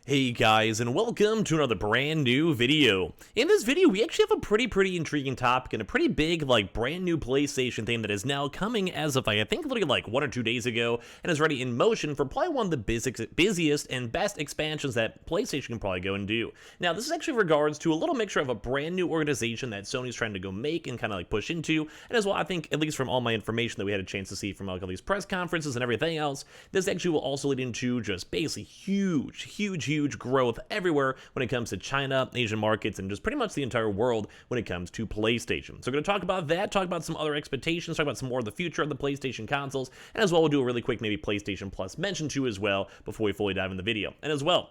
Hey guys, and welcome to another brand new video. In this video, we actually have a pretty intriguing topic and a pretty big, brand new PlayStation thing that is now coming as of, I think, literally like 1 or 2 days ago, and is already in motion for probably one of the busiest and best expansions that PlayStation can probably go and do. Now, this is actually in regards to a little mixture of a brand new organization that Sony's trying to go make and kind of like push into, and as well, I think, at least from all my information that we had a chance to see from like all these press conferences and everything else, this actually will also lead into just basically huge growth everywhere when it comes to China, Asian markets, and just pretty much the entire world when it comes to PlayStation. So we're going to talk about that, talk about some other expectations, talk about some more of the future of the PlayStation consoles, and as well we'll do a really quick maybe PlayStation Plus mention too as well before we fully dive in the video. And as well,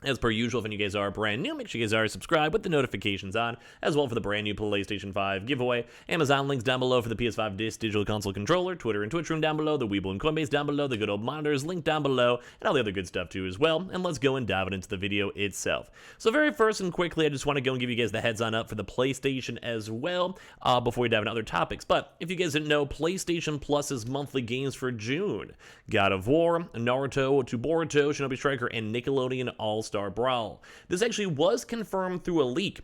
as per usual, if any of you guys are brand new, make sure you guys are subscribed with the notifications on, as well for the brand new PlayStation 5 giveaway. Amazon links down below for the PS5 Digital Console Controller, Twitter and Twitch room down below, the Weeble and Coinbase down below, the good old monitors linked down below, and all the other good stuff too as well. And let's go and dive into the video itself. So very first and quickly, I just want to go and give you guys the heads on up for the PlayStation as well, before we dive into other topics. But if you guys didn't know, PlayStation Plus's monthly games for June: God of War, Naruto to Boruto, Shinobi Striker, and Nickelodeon All-Star Brawl. This actually was confirmed through a leak.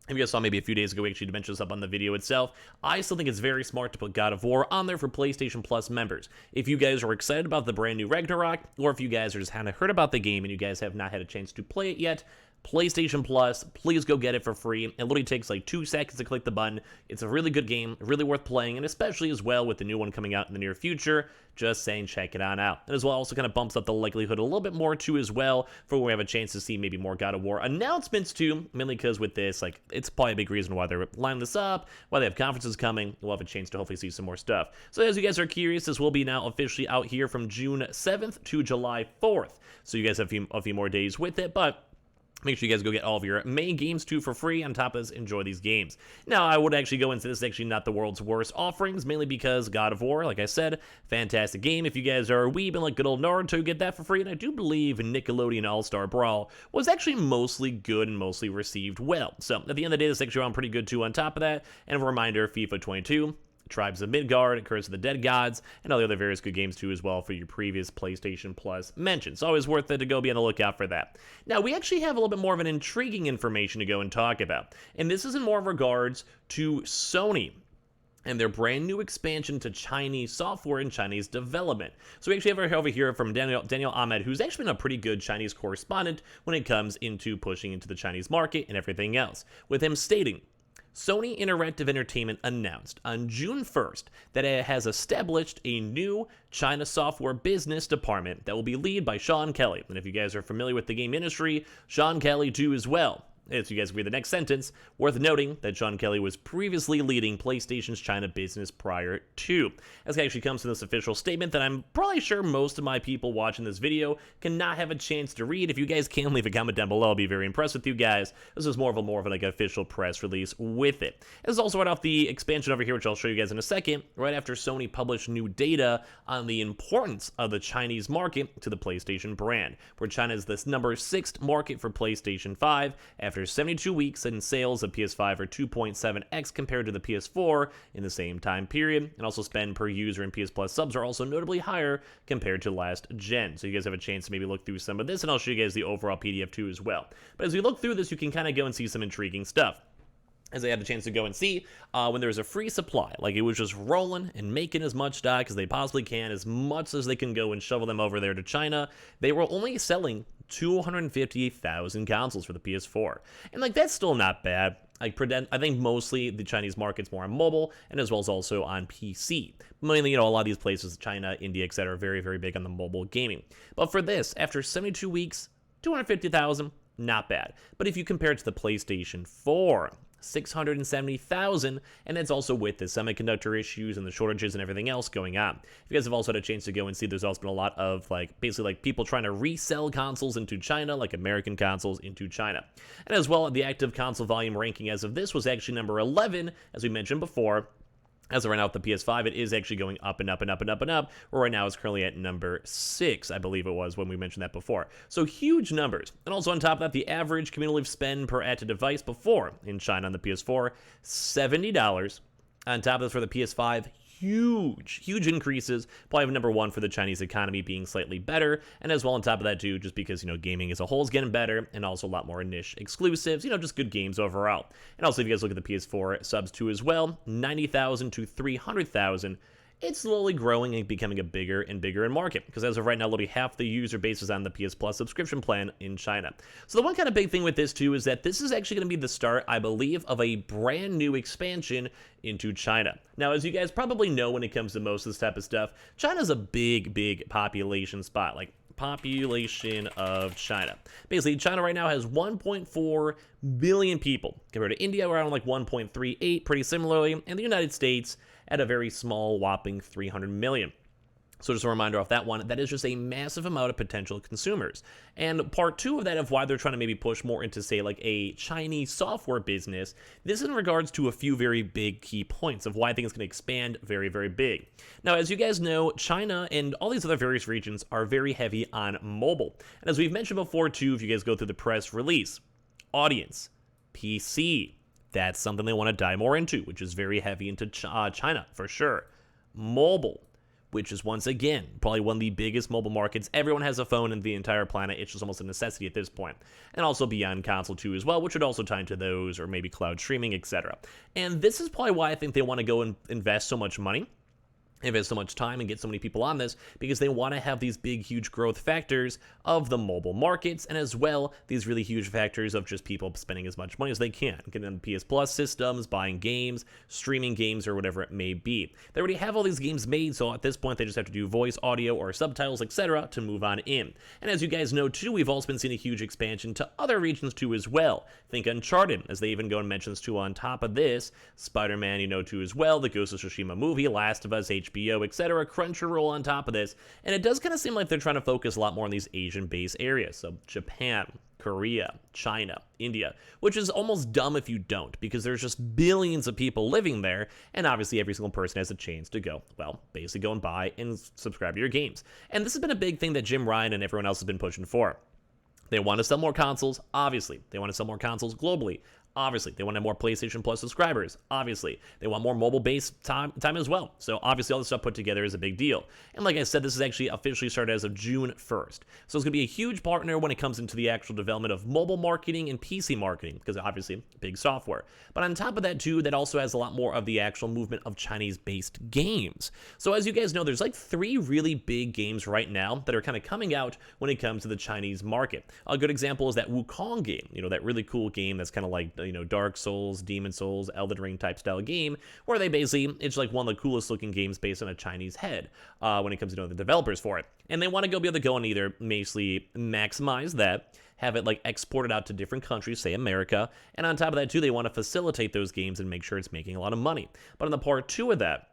If you guys saw maybe a few days ago, we actually mentioned this up on the video itself. I still think it's very smart to put God of War on there for PlayStation Plus members. If you guys are excited about the brand new Ragnarok, or if you guys are just kind of heard about the game and you guys have not had a chance to play it yet, PlayStation Plus, please go get it for free. It literally takes like 2 seconds to click the button. It's a really good game, really worth playing, and especially as well with the new one coming out in the near future, just saying check it on out. And as well, also kind of bumps up the likelihood a little bit more too as well for when we have a chance to see maybe more God of War announcements too, mainly because with this, like, it's probably a big reason why they're lining this up, why they have conferences coming. We'll have a chance to hopefully see some more stuff. So as you guys are curious, this will be now officially out here from June 7th to July 4th. So you guys have a few more days with it, but make sure you guys go get all of your main games too for free. On top of this, enjoy these games. Now, I would actually go into this, actually not the world's worst offerings, mainly because God of War, like I said, fantastic game. If you guys are a weeb and like good old Naruto, get that for free. And I do believe Nickelodeon All-Star Brawl was actually mostly good and mostly received well. So at the end of the day, this actually went pretty good too on top of that. And a reminder, FIFA 22. Tribes of Midgard, Curse of the Dead Gods, and all the other various good games too as well for your previous PlayStation Plus mentions. Always worth it to go be on the lookout for that. Now, we actually have a little bit more of an intriguing information to go and talk about, and this is in more regards to Sony and their brand new expansion to Chinese software and Chinese development. So we actually have over here from Daniel Ahmed, who's actually been a pretty good Chinese correspondent when it comes into pushing into the Chinese market and everything else, with him stating, Sony Interactive Entertainment announced on June 1st that it has established a new China software business department that will be led by Sean Kelly. And if you guys are familiar with the game industry, Sean Kelly too as well. As you guys read the next sentence, worth noting that Sean Kelly was previously leading PlayStation's China business prior to. This actually comes from this official statement that I'm probably sure most of my people watching this video cannot have a chance to read. If you guys can, leave a comment down below. I'll be very impressed with you guys. This is more of an like official press release with it. This is also right off the expansion over here, which I'll show you guys in a second, right after Sony published new data on the importance of the Chinese market to the PlayStation brand, where China is this number 6th market for PlayStation 5 after 72 weeks, and sales of PS5 are 2.7x compared to the PS4 in the same time period, and also spend per user in PS Plus subs are also notably higher compared to last gen. So you guys have a chance to maybe look through some of this, and I'll show you guys the overall PDF too as well. But as we look through this, you can kind of go and see some intriguing stuff. As I had a chance to go and see, when there was a free supply, like it was just rolling and making as much stock as they possibly can, as much as they can go and shovel them over there to China, they were only selling 250,000 consoles for the PS4. And like, that's still not bad. I think mostly the Chinese market's more on mobile, and as well as also on PC. Mainly, a lot of these places, China, India, etc., are very big on the mobile gaming. But for this, after 72 weeks, 250,000, not bad. But if you compare it to the PlayStation 4, 670,000, and that's also with the semiconductor issues and the shortages and everything else going on. If you guys have also had a chance to go and see, there's also been a lot of basically people trying to resell consoles into China, like American consoles into China. And as well, the active console volume ranking as of this was actually number 11, as we mentioned before. As of right now with the PS5, it is actually going up and up and up and up and up, where right now it's currently at number 6, I believe it was when we mentioned that before. So huge numbers. And also on top of that, the average cumulative spend per active device before in China on the PS4, $70. On top of this for the PS5, huge increases, probably number one for the Chinese economy being slightly better, and as well on top of that too, just because, gaming as a whole is getting better, and also a lot more niche exclusives, just good games overall. And also, if you guys look at the PS4 subs too as well, 90,000 to 300,000, it's slowly growing and becoming a bigger and bigger in market, because as of right now, literally half the user base is on the PS Plus subscription plan in China. So the one kind of big thing with this too is that this is actually going to be the start, I believe, of a brand new expansion into China. Now, as you guys probably know, when it comes to most of this type of stuff, China's a big population spot, like population of China. Basically, China right now has 1.4 billion people, compared to India, around like 1.38, pretty similarly, and the United States at a very small, whopping 300 million. So just a reminder off that one, that is just a massive amount of potential consumers. And part two of that, of why they're trying to maybe push more into, say, like a Chinese software business, this is in regards to a few very big key points of why I think it's going to expand very big. Now, as you guys know, China and all these other various regions are very heavy on mobile. And as we've mentioned before too, if you guys go through the press release, audience, PC, that's something they want to dive more into, which is very heavy into China, for sure. Mobile, which is, once again, probably one of the biggest mobile markets. Everyone has a phone in the entire planet. It's just almost a necessity at this point. And also beyond console too as well, which would also tie into those, or maybe cloud streaming, etc. And this is probably why I think they want to go and invest so much money, invest so much time, and get so many people on this, because they want to have these big, huge growth factors of the mobile markets, and as well, these really huge factors of just people spending as much money as they can, getting on PS Plus systems, buying games, streaming games, or whatever it may be. They already have all these games made, so at this point, they just have to do voice, audio, or subtitles, etc. to move on in. And as you guys know too, we've also been seeing a huge expansion to other regions too as well. Think Uncharted, as they even go and mention this too on top of this, Spider-Man, too as well, the Ghost of Tsushima movie, Last of Us, HBO, etc., Crunchyroll on top of this, and it does kind of seem like they're trying to focus a lot more on these Asian-based areas, so Japan, Korea, China, India, which is almost dumb if you don't, because there's just billions of people living there, and obviously every single person has a chance to go, well, basically go and buy and subscribe to your games. And this has been a big thing that Jim Ryan and everyone else has been pushing for. They want to sell more consoles, obviously. They want to sell more consoles globally. Obviously, they want to have more PlayStation Plus subscribers. Obviously, they want more mobile-based time as well. So obviously, all this stuff put together is a big deal. And like I said, this is actually officially started as of June 1st. So it's going to be a huge partner when it comes into the actual development of mobile marketing and PC marketing, because obviously, big software. But on top of that too, that also has a lot more of the actual movement of Chinese-based games. So as you guys know, there's like 3 really big games right now that are kind of coming out when it comes to the Chinese market. A good example is that Wukong game, that really cool game that's kind of like, Dark Souls, Demon Souls, Elden Ring type style game, where they basically, it's like one of the coolest looking games based on a Chinese head when it comes to the developers for it. And they want to be able to go and either basically maximize that, have it like exported out to different countries, say America, and on top of that too, they want to facilitate those games and make sure it's making a lot of money. But on the part 2 of that,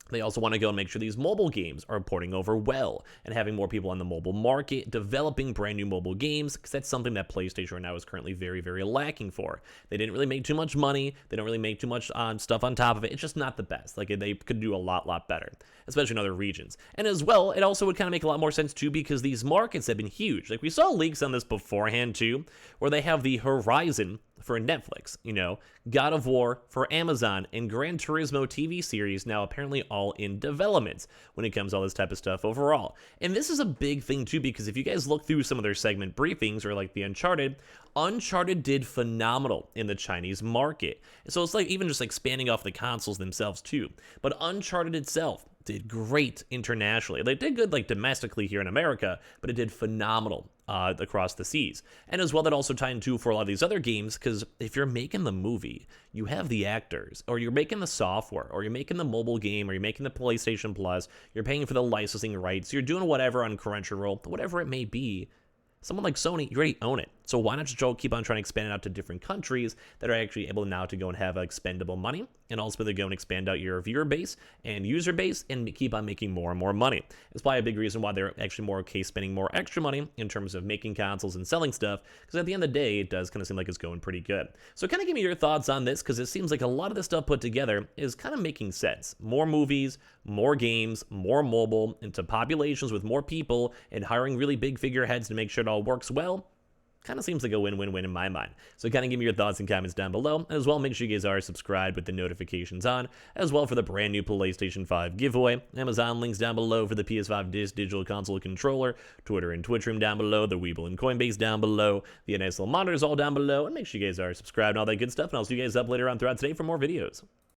they also want to go and make sure these mobile games are porting over well and having more people on the mobile market developing brand new mobile games, because that's something that PlayStation right now is currently very lacking for. They didn't really make too much money. They don't really make too much stuff on top of it. It's just not the best. Like, they could do a lot better, especially in other regions. And as well, it also would kind of make a lot more sense too, because these markets have been huge. Like, we saw leaks on this beforehand too, where they have the Horizon for Netflix, God of War for Amazon, and Gran Turismo TV series now apparently all in development when it comes to all this type of stuff overall. And this is a big thing too, because if you guys look through some of their segment briefings, or like the Uncharted did phenomenal in the Chinese market. So it's like even just expanding off the consoles themselves too. But Uncharted itself did great internationally. They did good like domestically here in America, but it did phenomenal across the seas. And as well, that also tied into for a lot of these other games, because if you're making the movie, you have the actors, or you're making the software, or you're making the mobile game, or you're making the PlayStation Plus, you're paying for the licensing rights, you're doing whatever on Crunchyroll, whatever it may be. Someone like Sony, you already own it. So why not just keep on trying to expand it out to different countries that are actually able now to go and have expendable money, and also to go and expand out your viewer base and user base and keep on making more and more money. It's probably a big reason why they're actually more okay spending more extra money in terms of making consoles and selling stuff, because at the end of the day, it does kind of seem like it's going pretty good. So kind of give me your thoughts on this, because it seems like a lot of this stuff put together is kind of making sense. More movies, more games, more mobile, into populations with more people, and hiring really big figureheads to make sure it all works well. kind of seems like a win-win-win in my mind. So kind of give me your thoughts and comments down below, and as well, make sure you guys are subscribed with the notifications on, as well for the brand new PlayStation 5 giveaway. Amazon links down below for the PS5 Digital Console controller, Twitter and Twitch room down below, the Weeble and Coinbase down below, the nice little monitors all down below, and make sure you guys are subscribed and all that good stuff, and I'll see you guys up later on throughout today for more videos.